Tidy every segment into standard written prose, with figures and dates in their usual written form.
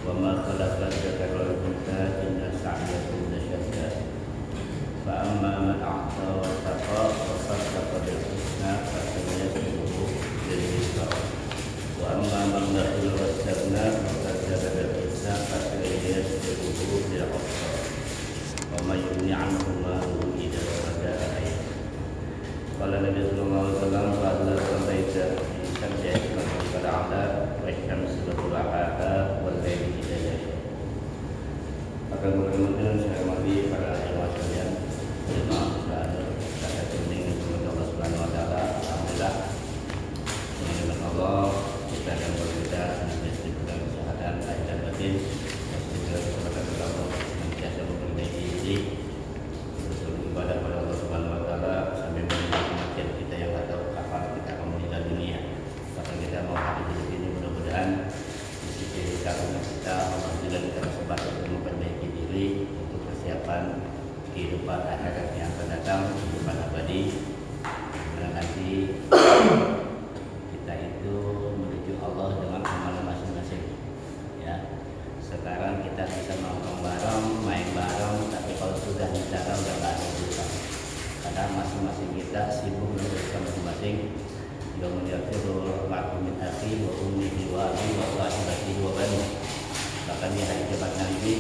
وما خلق الذكر والأنثى إن سعيكم لشتى فأما من أعطى واتقى وصدق بالحسنى فسنيسره لليسرى وأما من بخل واستغنى وكذب بالحسنى فسنيسره للعسرى وما يغني عنه ماله إذا تردى عليه. قال النبي صلى الله عليه وسلم فإذا صليت فسبح ربك الأعلى والشمس وضحاها والليل إذا يغشى. Akan kemudian saya hormati para jemaah sekalian, jemaah sekalian, saya tunjukkan kepada Allah Subhanahu Wa Taala. Alhamdulillah, dengan Allah kita akan berbeda menjadi dalam kesehatan lahir dan batin. Semoga kepada Allah senantiasa memperbaiki diri, beribadah pada Allah Subhanahu Wa Taala sampai meninggal kematian kita yang tak tahu kapan kita akan meninggal dunia. Bahkan kita mau hidup di sini mudah-mudahan di sisi karunia kita Allah berikan kita kesempatan untuk memperbaiki diri untuk persiapan kehidupan akhirat yang akan datang, kehidupan abadi. Karena nanti kita itu menuju Allah dengan amalan masing-masing. Ya, sekarang kita bisa nongkrong bareng, main bareng, tapi kalau sudah bicara udah nggak ada urusan. Karena masing-masing kita sibuk dengan urusan masing-masing. Yang menjadikan marhum min akhi wa ummihi wa abi wa sahibatihi wa bani. Bahkan di hari kiamat nanti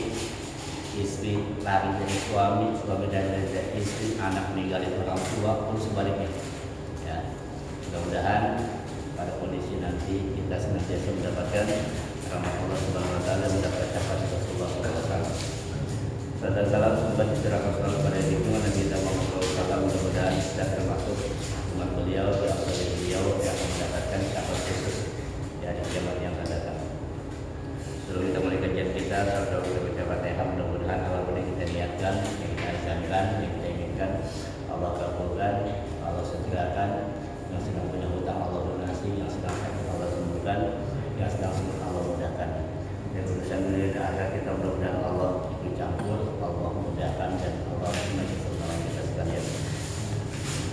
istri lari dari suami, suami dari istri, anak meninggalin orang tua, pun sebaliknya. Ya, mudah-mudahan pada kondisi nanti kita senantiasa mendapatkan rahmat Allah Subhanahu Wa Taala, mendapat syafaat Rasulullah SAW. Salam semoga diserahkan selalu pada junjungan Nabi kita Muhammad SAW. Mudah-mudahan kita termasuk umat beliau, dari beliau yang akan mendapatkan syafaat khusus dari kiamat yang akan datang. Sebelum kita mulai kajian kita, saudara kita baca Fatihah. Mudah-mudahan apapun yang kita niatkan, yang kita izinkan, yang kita inginkan, Allah kabulkan, Allah segerakan. Yang sedang punya hutang Allah lunasi, yang sedang sakit Allah sembuhkan, yang sedang sembuh Allah mudahkan. Dan urusan dunia dan akhirat kita mudah-mudahan Allah ikut campur, Allah mudahkan dan Allah menyertai kita sekalian.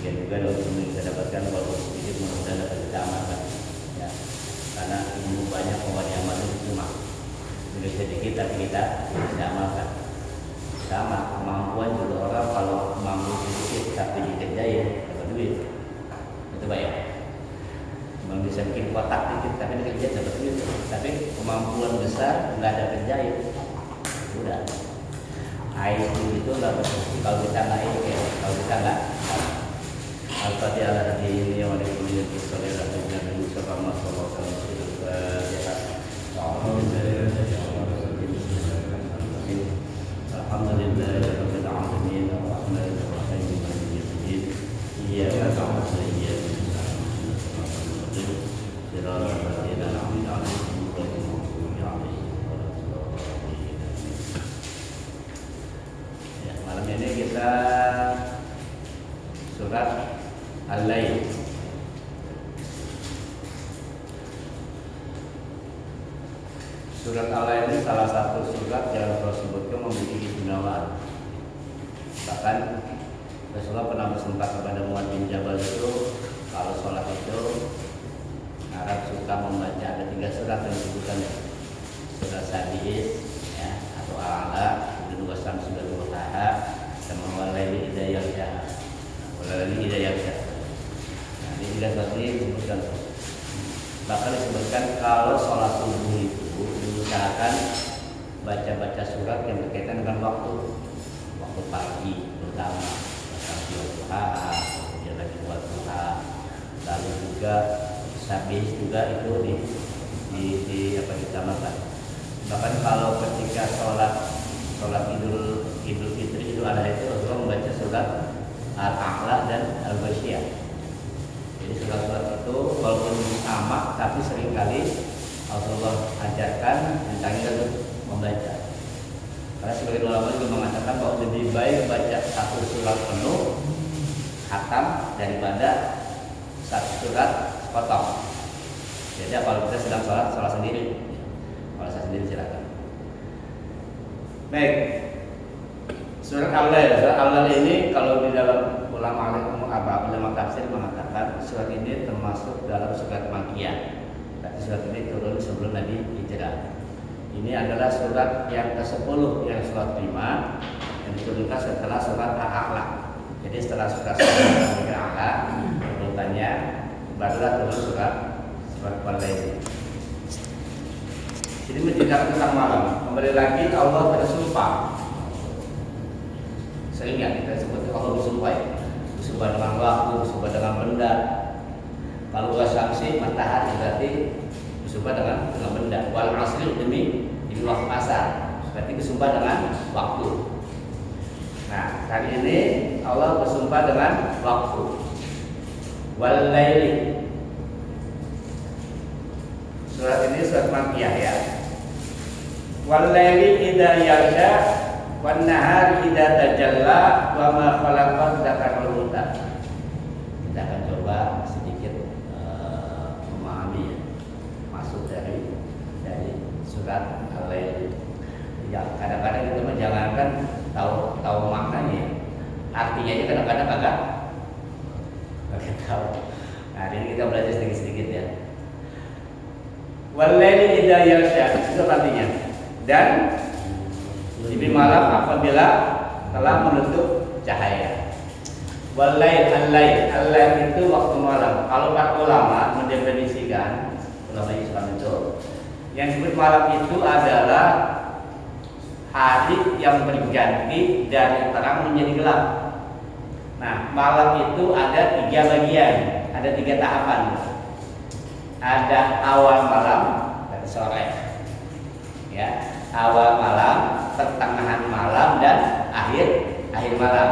Dan juga untuk kita dapatkan walaupun sedikit mudah-mudahan dapat kita amalkan. Ya, karena ilmu banyak orang yang amal itu cuma lebih sedikit tapi kita bisa amalkan. Sama kemampuan juga orang kalau mampu sedikit tapi dikerjain dapat duit. Itu baik. Memang bisa bikin kotak dikit tapi dikerjain dapat duit. Tapi kemampuan besar nggak ada kerjain. Udah. Air itu nggak betul. Kalau kita nggak itu, kalau kita nggak. Al-Fatihah ala nabi wa ala alihi wa sahbihi wa sallam. Sallallahu alaihi Alhamdulillahirabbil alamin arrahmanir rahim maliki yaumiddin iyyaka na'budu wa iyyaka nasta'in ihdinas siratal ladzina an'amta 'alaihim ghairil maghdubi 'alaihim waladdallin. Ya, malam ini kita surat Al-Lail. Surat Al-Lail ini salah satu surat yang Rasulullah sebutkan memiliki keistimewaan. Bahkan Rasulullah pernah bersumpah kepada Muadz bin Jabal itu kalau sholat itu Arab suka membaca ada 3 surat yang disebutkan surat Sabi'is ya, atau Al-A'la, kedua Samsi dan Duhaha, sama Wal-Laili idza yaghsha. Wal-Laili idza yaghsha. Nah, di 3 surat ini disebutkan. Bahkan disebutkan kalau sholat subuh itu diusahakan baca-baca surat yang berkaitan dengan waktu pagi terutama Samsi wa Duha, kemudian lagi buat duha, lalu juga Sabih juga itu di apa ditambahkan. Bahkan kalau ketika sholat Idul Fitri itu ada itu Rasulullah membaca surat Al-A'la dan Al-Ghasyiyah. Jadi surat-surat itu walaupun sama tapi seringkali Rasulullah ajarkan tentang itu membaca. Karena sebagian ulama juga mengatakan bahwa lebih baik baca satu surat penuh khatam daripada satu surat potong. Jadi kalau kita sedang sholat sendiri. Kalau saya sendiri silakan. Baik. Surat Al-Lail ini kalau di dalam ulama tafsir mengatakan surat ini termasuk dalam surat Makkiyah. Berarti surat ini turun sebelum Nabi hijrah. Ini adalah surat yang ke-10 yang surat 5 yang diturunkan setelah surat Al-A'la. Jadi setelah surat Al-A'la urutannya barulah turun surat Wal-Lail. Jadi menceritakan tentang malam. Kembali lagi Allah bersumpah. Sering ya kita sebut Allah bersumpah ya? Bersumpah dengan waktu, bersumpah dengan benda. Kalau wasyamsi matahari berarti bersumpah dengan benda. Wal asri demi waktu asar berarti bersumpah dengan waktu. Nah kali ini Allah bersumpah dengan waktu. Wal laili. Surat ini surat Makkiyah ya. Wal laili idza yaghsha wan nahari idza tajalla wa ma khalaqad dzakara wal unsa. Kita akan coba sedikit memahami ya, masuk dari surat Al-Lail. Ya, kadang-kadang kita menjalankan tahu maknanya, artinya aja kadang-kadang agak tahu. Nah, ini kita belajar sedikit-sedikit ya. Wal-laili idza yaghsha itu artinya. Dan demi malam apabila telah menutup cahaya. Wal-lail al-lail itu waktu malam. Kalau para ulama mendefinisikan, ulama Islam itu yang disebut malam itu adalah hari yang berganti dari terang menjadi gelap. Nah, malam itu ada 3 bagian, ada 3 tahapan. Ada awal malam dan sore, ya, awal malam, pertengahan malam dan akhir malam.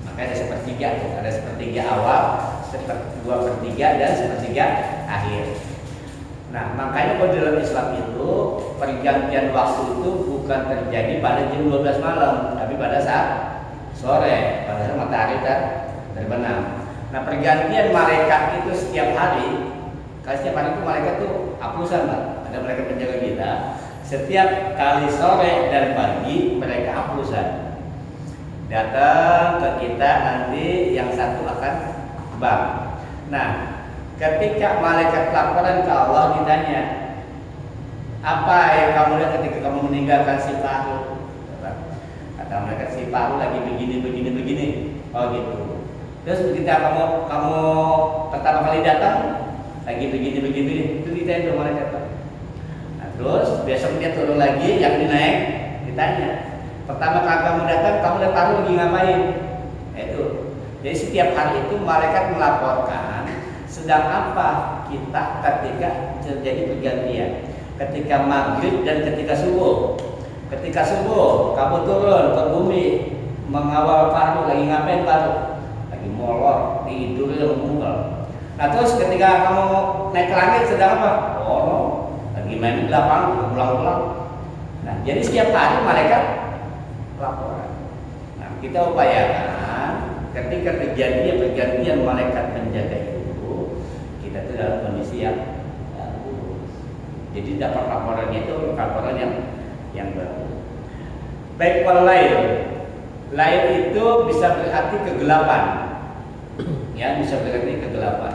Maka ada sepertiga tuh, ada sepertiga awal, 2/3 dan sepertiga akhir. Nah, makanya kalau dalam Islam itu pergantian waktu itu bukan terjadi pada jam 12 malam, tapi pada saat sore, pada saat matahari terbenam. Nah, pergantian malaikat itu setiap hari. Kalau setiap hari itu malaikat itu hapusan, Pak. Ada malaikat penjaga kita. Setiap kali sore dan pagi mereka hapusan. Datang ke kita nanti yang satu akan bang. Nah, ketika malaikat laporan ke Allah ditanya, apa yang kamu lihat ketika kamu meninggalkan si Paru? Kata malaikat, si Paru lagi begini. Oh gitu. Terus ketika kamu pertama kali datang lagi begini. Itu ditanya sama malaikat. Nah, terus besok dia turun lagi, yang dinaik ditanya, pertama kali kamu datang kamu lihat Paru lagi ngapain? Itu. Jadi setiap hari itu malaikat melaporkan sedang apa kita ketika terjadi pergantian, ketika maghrib dan ketika subuh. Ketika subuh kamu turun ke bumi mengawal Paru, lagi ngapain Paru? Lagi molor, tidur yang munggal. Nah terus ketika kamu naik ke langit sedang apa? Oh, lagi main di lapangan, pulang. Nah jadi setiap hari malaikat laporan. Nah kita upayakan ketika pergantian malaikat penjaga itu, kita itu dalam kondisi yang bagus. Jadi dapat laporannya itu laporan yang bagus. Baik, wal-lail. Lail itu bisa berarti kegelapan. Ya, bisa berarti kegelapan.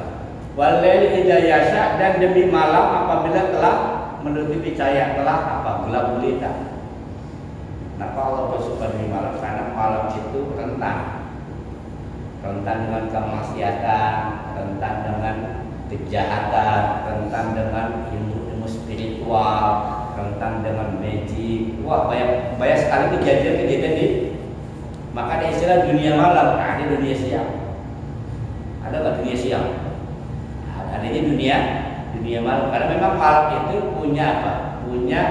Wal-lail idza yaghsha, dan demi malam apabila telah menutupi cahaya, telah apa? Gelap gulita. Kenapa Allah bersumpah demi malam? Karena malam itu rentan dengan kemaksiatan, rentan dengan kejahatan, rentan dengan ilmu spiritual, rentan dengan magic. Wah, banyak sekali kejadian di. Maka ada istilah dunia malam, ada dunia siang. Ada nggak dunia siang? Adanya dunia malam. Karena memang malam itu punya apa? Punya